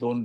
2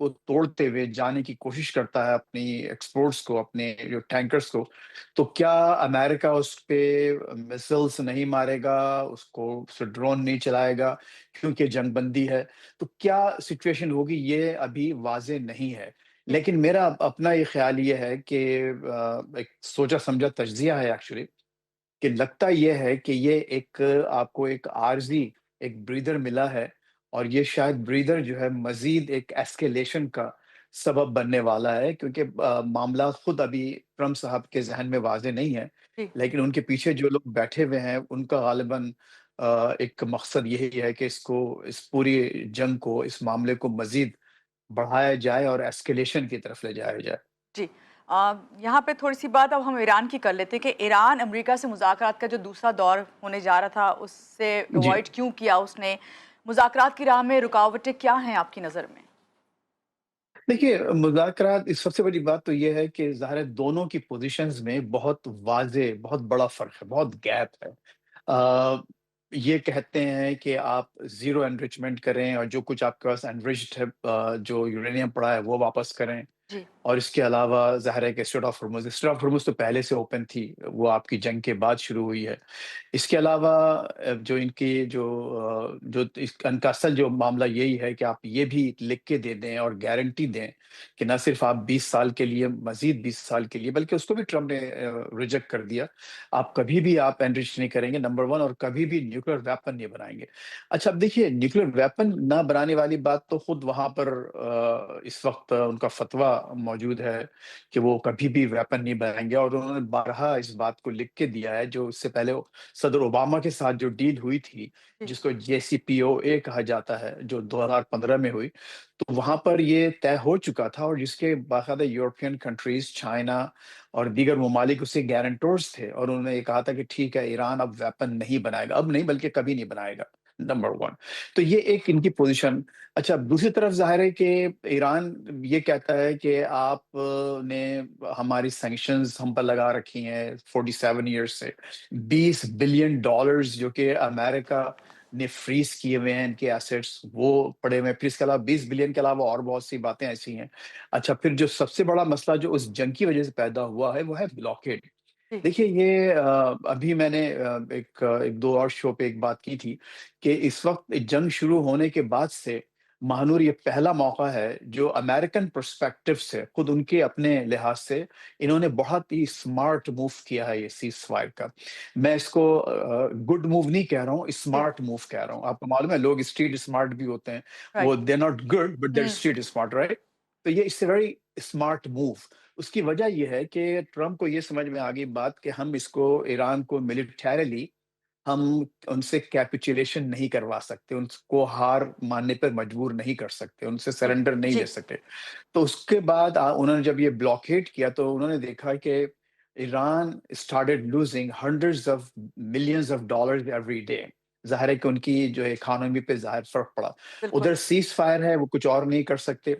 کو توڑتے ہوئے جانے کی کوشش کرتا ہے اپنی ایکسپورٹس کو، اپنے جو ٹینکرز کو، تو کیا امریکہ اس پہ میسلس نہیں مارے گا، اس سے ڈرون نہیں چلائے گا کیونکہ جنگ بندی ہے؟ تو کیا سچویشن ہوگی یہ ابھی واضح نہیں ہے، جی لیکن میرا اپنا یہ خیال یہ ہے کہ ایک سوچا سمجھا تجزیہ ہے ایکچولی، کہ لگتا یہ ہے کہ یہ ایک آپ کو ایک عارضی ایک بریدر ملا ہے، اور یہ شاید بریدر جو ہے مزید ایک ایسکیلیشن کا سبب بننے والا ہے، کیونکہ معاملات خود ابھی ٹرمپ صاحب کے ذہن میں واضح نہیں ہے، جی لیکن ان کے پیچھے جو لوگ بیٹھے ہوئے ہیں ان کا غالباً ایک مقصد یہی ہے کہ اس پوری جنگ کو، اس معاملے کو مزید بڑھایا جائے اور ایسکیلیشن کی طرف لے جایا جائے۔ جی یہاں پہ تھوڑی سی بات اب ہم ایران کی کر لیتے ہیں کہ ایران امریکہ سے مذاکرات کا جو دوسرا دور ہونے جا رہا تھا اس سے جی، اوائڈ کیوں کیا اس نے؟ مذاکرات کی راہ میں رکاوٹیں کیا ہیں آپ کی نظر میں؟ دیکھیے مذاکرات، اس سب سے بڑی بات تو یہ ہے کہ ظاہر ہے دونوں کی پوزیشنز میں بہت واضح، بہت بڑا فرق ہے، بہت گیپ ہے۔ آ، یہ کہتے ہیں کہ آپ زیرو انریچمنٹ کریں، اور جو کچھ آپ کے پاس انرچڈ ہے، جو یورینیم پڑا ہے وہ واپس کریں، جی اور اس کے علاوہ ظاہر ہے کہ اسٹریٹ آف ہرمز تو پہلے سے اوپن تھی، وہ آپ کی جنگ کے بعد شروع ہوئی ہے۔ اس کے علاوہ جو ان کی ان کا اصل جو معاملہ یہی ہے کہ آپ یہ بھی لکھ کے دے دیں اور گارنٹی دیں کہ نہ صرف آپ 20 سال کے لیے، مزید 20 سال کے لیے، بلکہ اس کو بھی ٹرمپ نے ریجیکٹ کر دیا، آپ کبھی بھی آپ انرچ نہیں کریں گے، نمبر ون، اور کبھی بھی نیوکلیر ویپن نہیں بنائیں گے۔ اچھا اب دیکھیے، نیوکلیر ویپن نہ بنانے والی بات تو خود وہاں پر اس وقت ان کا فتویٰ موجود ہے کہ وہ کبھی بھی ویپن نہیں بنائیں گے، اور انہوں نے بارہا اس بات کو لکھ کے دیا ہے، جو اس سے پہلے صدر اوباما کے ساتھ جو ڈیل ہوئی تھی، جی جس کو JCPOA کہا جاتا ہے، جو 2015 میں ہوئی، تو وہاں پر یہ طے ہو چکا تھا، اور جس کے باقاعدہ یورپین کنٹریز، چائنا اور دیگر ممالک اس کے گارنٹورز تھے، اور انہوں نے یہ کہا تھا کہ ٹھیک ہے، ایران اب ویپن نہیں بنائے گا، اب نہیں بلکہ کبھی نہیں بنائے گا، نمبر ون۔ تو یہ ایک ان کی پوزیشن۔ اچھا دوسری طرف ظاہر ہے کہ ایران یہ کہتا ہے کہ آپ نے ہماری سینکشنز ہم پر لگا رکھی ہیں 47 ایئرس سے، $20 بلین جو کہ امریکہ نے فریز کیے ہوئے ہیں، ان کے ایسیٹس وہ پڑے ہوئے ہیں، پھر اس کے علاوہ 20 بلین کے علاوہ اور بہت سی باتیں ایسی ہیں۔ اچھا پھر جو سب سے بڑا مسئلہ جو اس جنگ کی وجہ سے پیدا ہوا ہے وہ ہے بلاکیڈ۔ جی دیکھیے یہ ابھی میں نے ایک دو اور شو پہ ایک بات کی تھی کہ اس وقت جنگ شروع ہونے کے بعد سے مہنور یہ پہلا موقع ہے جو امریکن پرسپیکٹو سے، خود ان کے اپنے لحاظ سے انہوں نے بہت ہی اسمارٹ موو کیا ہے، یہ سیز فائر کا۔ میں اس کو گڈ موو نہیں کہہ رہا ہوں، جی اسمارٹ موو کہہ رہا ہوں۔ آپ کو معلوم ہے لوگ اسٹریٹ اسمارٹ بھی ہوتے ہیں، وہ right they not good but there ہوں اسٹریٹ اسمارٹ، رائٹ؟ تو یہ اس سے ویری اسمارٹ موو۔ اس کی وجہ یہ ہے کہ ٹرمپ کو یہ سمجھ میں آ گئی بات کہ ہم اس کو، ایران کو ملیٹریلی ہم ان سے کیپیچولیشن نہیں کروا سکتے، ان کو ہار ماننے پر مجبور نہیں کر سکتے، ان سے جی سرنڈر نہیں جی لے سکتے۔ تو اس کے بعد انہوں نے جب یہ بلاکیڈ کیا تو انہوں نے دیکھا کہ Iran started losing hundreds of millions of dollars every day. ظاہر ہے کہ ان کی جو اکانومی پہ ظاہر فرق پڑا۔ بالکل ادھر سیز فائر ہے، وہ کچھ اور نہیں کر سکتے۔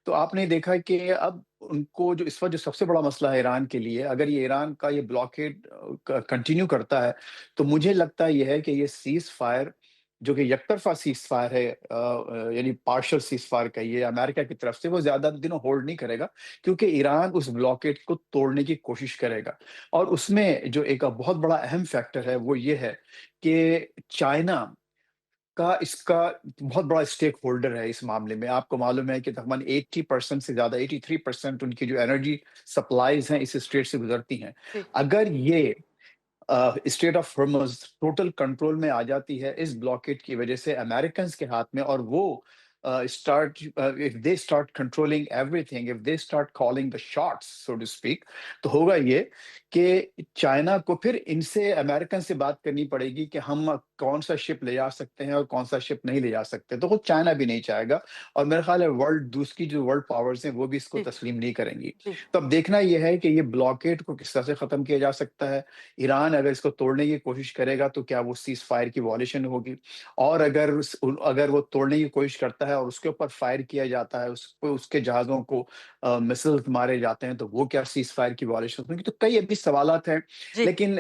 تو آپ نے دیکھا کہ اب ان کو جو اس وقت جو سب سے بڑا مسئلہ ہے ایران کے لیے، اگر یہ ایران کا یہ بلاکیڈ کنٹینیو کرتا ہے تو مجھے لگتا یہ ہے کہ یہ سیز فائر جو کہ یک طرفہ سیز فائر ہے، یعنی پارشل سیز فائر کہیے امریکہ کی طرف سے، وہ زیادہ دنوں ہولڈ نہیں کرے گا، کیونکہ ایران اس بلاکیڈ کو توڑنے کی کوشش کرے گا۔ اور اس میں جو ایک بہت بڑا اہم فیکٹر ہے وہ یہ ہے کہ چائنا کا اس کا بہت بڑا اسٹیک ہولڈر ہے اس معاملے میں۔ آپ کو معلوم ہے کہ تقریباً 80% سے زیادہ، 83% ان کی جو انرجی سپلائیز ہیں اس اسٹریٹ سے گزرتی ہیں۔ جی اگر یہ strait of Hormuz total control میں آ جاتی ہے اس بلاکیٹ کی وجہ سے امریکنز کے ہاتھ میں، اور وہ if they start controlling everything, if they start calling the shots, so to speak، تو ہوگا یہ کہ چائنا کو پھر ان سے، امریکن سے بات کرنی پڑے گی کہ ہم کون سا شپ لے جا سکتے ہیں اور کون سا شپ نہیں لے جا سکتے، تو خود چائنا بھی نہیں چاہے گا، اور میرا خیال ہے دوسری جو ورلڈ پاورز ہیں وہ بھی اس کو جی تسلیم نہیں کریں گی۔ جی تو اب دیکھنا یہ ہے کہ یہ بلاکیٹ کو کس طرح سے ختم کیا جا سکتا ہے۔ ایران اگر اس کو توڑنے کی کوشش کرے گا تو کیا وہ سیز فائر کی وائلیشن ہوگی، اور اگر وہ توڑنے کی کوشش کرتا ہے اور اس کے اوپر فائر کیا جاتا ہے، اس کے جہازوں کو مسلز مارے جاتے ہیں، تو وہ کیا سیز فائر کی وائلیشن ہوگی؟ تو کئی ابھی سوالات ہیں، جی لیکن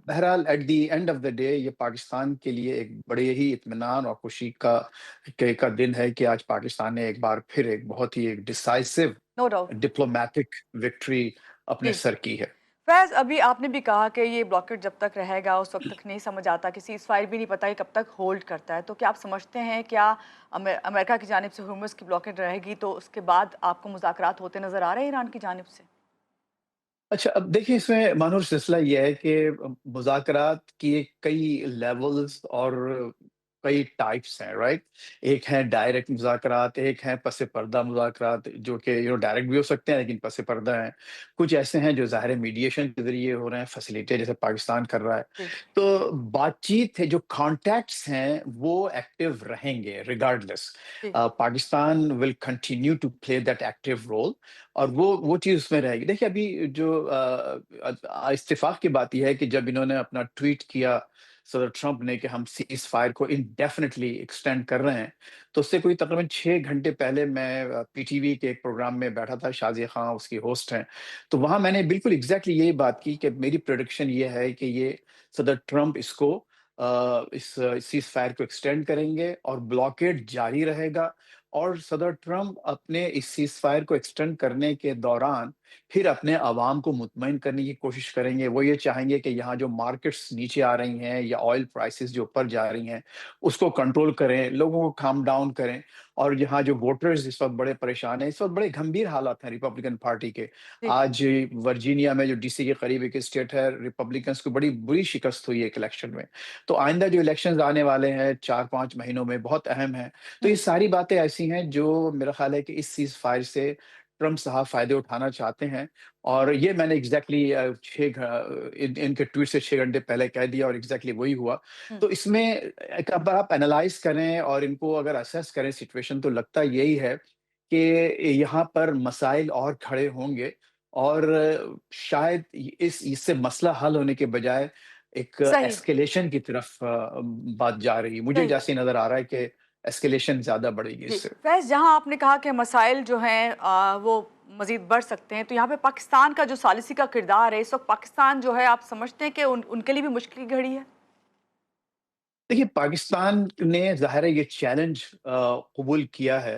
بہرحال at the end of the day یہ پاکستان کے لیے ایک بڑے ہی اطمینان اور خوشی کا دن ہے کہ آج پاکستان نے ایک بار پھر ایک بہت ہی ایک ڈیسائسو نو ڈاؤٹ. ڈپلومیٹک وکٹری اپنے جی. سر کی ہے۔ فیض، ابھی آپ نے بھی کہا کہ یہ بلاکٹ جب تک رہے گا اس وقت تک نہیں سمجھ آتا، کہ سیز فائر بھی نہیں پتہ کہ کب تک ہولڈ کرتا ہے، تو کیا آپ سمجھتے ہیں کیا امریکہ کی جانب سے ہرمز کی بلاکٹ رہے گی تو اس کے بعد آپ کو مذاکرات ہوتے نظر آ رہے ہیں ایران کی جانب سے؟ اچھا، اب دیکھیے اس میں مانور سلسلہ یہ ہے کہ مذاکرات کی کئی لیولز اور کئی ٹائپس ہیں، رائٹ؟ ایک ہیں ڈائریکٹ مذاکرات، ایک ہیں پس پردہ مذاکرات جو کہ ڈائریکٹ بھی ہو سکتے ہیں لیکن پس پردہ ہیں۔ کچھ ایسے ہیں جو ظاہر میڈیشن کے ذریعے ہو رہے ہیں، فیسیلیٹے جیسے پاکستان کر رہا ہے۔ جی. تو بات چیت ہے، جو کانٹیکٹس ہیں وہ ایکٹیو رہیں گے ریگارڈلیس۔ جی. Pakistan will continue to play that active role, اور وہ چیز اس میں رہے گی۔ دیکھیے ابھی جو اتفاق کی بات یہ ہے کہ جب انہوں نے اپنا ٹویٹ کیا صدر ٹرمپ نے کہ ہم سیز فائر کو انڈیفینیٹلی ایکسٹینڈ کر رہے ہیں، تو اس سے کوئی تقریباً 6 گھنٹے پہلے میں پی ٹی وی کے ایک پروگرام میں بیٹھا تھا، شازیہ خان اس کی ہوسٹ ہیں، تو وہاں میں نے بالکل ایگزیکٹلی یہی بات کی کہ میری پروڈکشن یہ ہے کہ یہ صدر ٹرمپ اس کو اس سیز فائر کو ایکسٹینڈ کریں گے اور بلاکیڈ جاری رہے گا، اور صدر ٹرمپ اپنے اس سیز فائر کو ایکسٹینڈ کرنے کے دوران پھر اپنے عوام کو مطمئن کرنے کی کوشش کریں گے۔ وہ یہ چاہیں گے کہ یہاں جو مارکیٹس نیچے آ رہی ہیں یا آئل پرائسز جو اوپر جا رہی ہیں اس کو کنٹرول کریں، لوگوں کو کام ڈاؤن کریں، اور یہاں جو ووٹرز اس وقت بڑے پریشان ہیں، اس وقت بڑے گھمبیر حالات ہیں ریپبلکن پارٹی کے۔ جی. آج ورجینیا میں جو ڈی سی کے قریب ایک اسٹیٹ ہے، ریپبلکنس کو بڑی بری شکست ہوئی ہے ایک الیکشن میں۔ تو آئندہ جو الیکشنز آنے والے ہیں 4-5 مہینوں میں بہت اہم ہیں۔ تو یہ ساری باتیں ایسی ہیں جو میرا خیال ہے کہ اس سیز فائر سے ٹرمپ صاحب فائدے اٹھانا چاہتے ہیں، اور یہ میں نے ایگزیکٹلی ان کے ٹویٹ سے 6 گھنٹے پہلے کہہ دیا، اور ایگزیکٹلی وہی ہوا۔ تو اس میں اگر آپ انالائز کریں اور ان کو اگر اسیس کریں سچویشن، تو لگتا یہی ہے کہ یہاں پر مسائل اور کھڑے ہوں گے، اور شاید اس سے مسئلہ حل ہونے کے بجائے ایک صحیح. ایسکیلیشن کی طرف بات جا رہی ہے۔ مجھے صحیح. جیسے نظر آ رہا ہے کہ ایسکیلیشن زیادہ بڑھے گی جی. اس سے۔ فیض، جہاں آپ نے کہا کہ مسائل جو ہیں وہ مزید بڑھ سکتے ہیں، تو یہاں پہ پاکستان کا جو ثالثی کا کردار ہے اس وقت، پاکستان جو ہے آپ سمجھتے ہیں کہ ان کے لیے بھی مشکل کی گھڑی ہے؟ دیکھیے پاکستان نے ظاہر ہے یہ چیلنج قبول کیا ہے،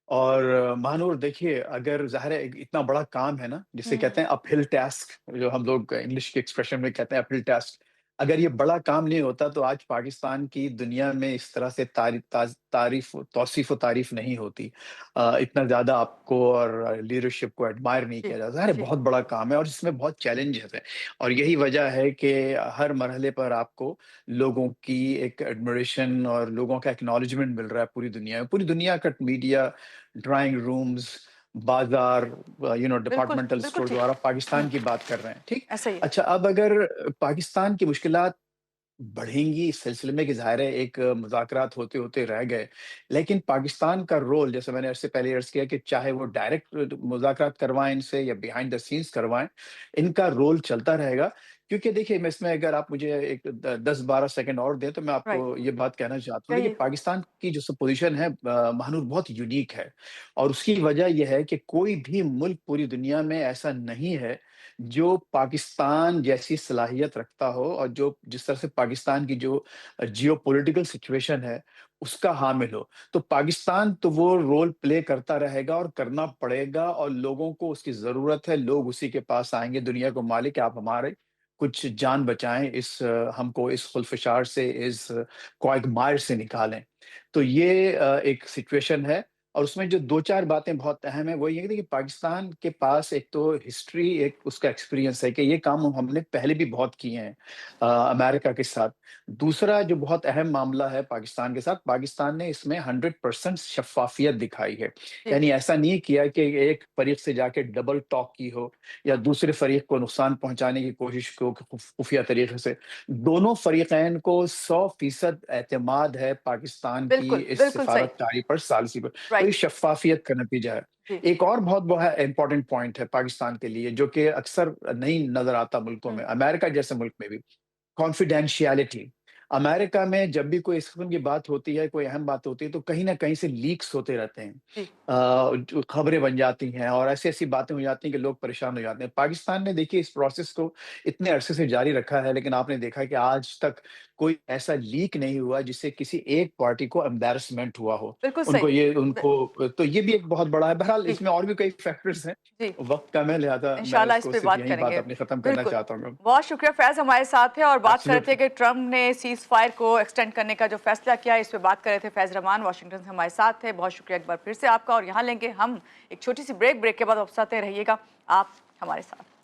اور مہانور دیکھیے اگر ظاہر ہے اتنا بڑا کام ہے نا، جسے کہتے ہیں اپ ہل ٹاسک، جو ہم لوگ انگلش کے ایکسپریشن میں کہتے ہیں اپ ہل ٹاسک، اگر یہ بڑا کام نہیں ہوتا تو آج پاکستان کی دنیا میں اس طرح سے توصیف و تعریف نہیں ہوتی، اتنا زیادہ آپ کو اور لیڈرشپ کو ایڈمائر نہیں جی. کیا جاتا۔ ظاہر ہے جی. بہت بڑا کام ہے اور اس میں بہت چیلنجز ہیں، اور یہی وجہ ہے کہ ہر مرحلے پر آپ کو لوگوں کی ایک ایڈمریشن اور لوگوں کا ایکنالجمنٹ مل رہا ہے پوری دنیا میں۔ پوری دنیا کا میڈیا، ڈرائنگ رومز، بازار، بالکل ڈپارٹمنٹل بالکل اسٹور ٹھیک. دوارا پاکستان کی بات کر رہے ہیں، ٹھیک؟ ایسا ہی ہے. اچھا، اب اگر پاکستان کی مشکلات بڑھیں گی اس سلسلے میں کہ ظاہر ہے ایک مذاکرات ہوتے ہوتے رہ گئے، لیکن پاکستان کا رول جیسے میں نے اس سے پہلے عرض کیا کہ چاہے وہ ڈائریکٹ مذاکرات کروائیں ان سے یا بیہائنڈ دا سینس کروائیں، ان کا رول چلتا رہے گا۔ کیونکہ دیکھیے میں اس میں اگر آپ مجھے ایک 10-12 سیکنڈ اور دیں تو میں آپ رائٹ. کو یہ بات کہنا چاہتا ہوں۔ دیکھیے کہیے. پاکستان کی جو پوزیشن ہے مہنور بہت یونیک ہے، اور اس کی وجہ یہ ہے کہ کوئی بھی ملک پوری دنیا میں ایسا نہیں ہے جو پاکستان جیسی صلاحیت رکھتا ہو، اور جو جس طرح سے پاکستان کی جو جیو پولیٹیکل سچویشن ہے اس کا حامل ہو۔ تو پاکستان تو وہ رول پلے کرتا رہے گا اور کرنا پڑے گا، اور لوگوں کو اس کی ضرورت ہے، لوگ اسی کے پاس آئیں گے دنیا کو مالک کہ آپ ہمارے کچھ جان بچائیں، ہم کو اس خلفشار سے، اس کوائگمائر سے نکالیں۔ تو یہ ایک سچویشن ہے، اور اس میں جو 2-4 باتیں بہت اہم ہیں وہ یہ ہے کہ پاکستان کے پاس ایک تو ہسٹری، ایک اس کا ایکسپیرینس ہے کہ یہ کام ہم نے پہلے بھی بہت کیے ہیں امریکہ کے ساتھ۔ دوسرا جو بہت اہم معاملہ ہے پاکستان کے ساتھ، پاکستان نے اس میں 100% شفافیت دکھائی ہے، جی. یعنی ایسا نہیں کیا کہ ایک فریق سے جا کے ڈبل ٹاک کی ہو یا دوسرے فریق کو نقصان پہنچانے کی کوشش کو خفیہ طریقے سے۔ دونوں فریقین کو 100% اعتماد ہے پاکستان کی بالکل اس بالکل صحیح. سفارت کاری پر، ثالثی پر۔ تو یہ رائٹ. شفافیت کا نتیجہ ہے۔ جی. ایک اور بہت بہت امپورٹنٹ پوائنٹ ہے پاکستان کے لیے جو کہ اکثر نہیں نظر آتا ملکوں میں، امریکہ جیسے ملک میں بھی، کانفیڈینشیلٹی۔ امریکہ میں جب بھی کوئی اس قسم کی بات ہوتی ہے، کوئی اہم بات ہوتی ہے، تو کہیں نہ کہیں سے لیکس ہوتے رہتے ہیں، جی. جو خبریں بن جاتی ہیں اور ایسی ایسی باتیں ہو جاتی ہیں کہ لوگ پریشان ہو جاتے ہیں۔ پاکستان نے دیکھیے اس پروسیس کو اتنے عرصے سے جاری رکھا ہے، لیکن آپ نے دیکھا کہ آج تک کوئی ایسا لیک نہیں ہوا جس سے کسی ایک پارٹی کو امبیرسمنٹ ہوا ہو. بالکل ان کو یہ صحیح. ان کو تو یہ بھی ایک بہت بڑا ہے. بہرحال جی اس میں اور بھی کئی فیکٹرز ہیں. جی وقت کم ہے لہذا میں انشاءاللہ اس اس کو پہ صرف بات یہی کریں بات گے. اپنی ختم کرنا بالکل. چاہتا ہوں. بہت شکریہ فیض ہمارے ساتھ تھے اور بات کر رہے تھے ایبسلیوٹلی. کہ ٹرمپ نے سیز فائر کو ایکسٹینڈ کرنے کا جو فیصلہ کیا ہے اس پہ بات کر رہے تھے. فیض رحمان واشنگٹن سے ہمارے ساتھ تھے. بہت شکریہ ایک بار پھر سے آپ کا. اور یہاں لیں گے ہم ایک چھوٹی سی بریک کے بعد واپس آتے رہیے گا آپ ہمارے ساتھ.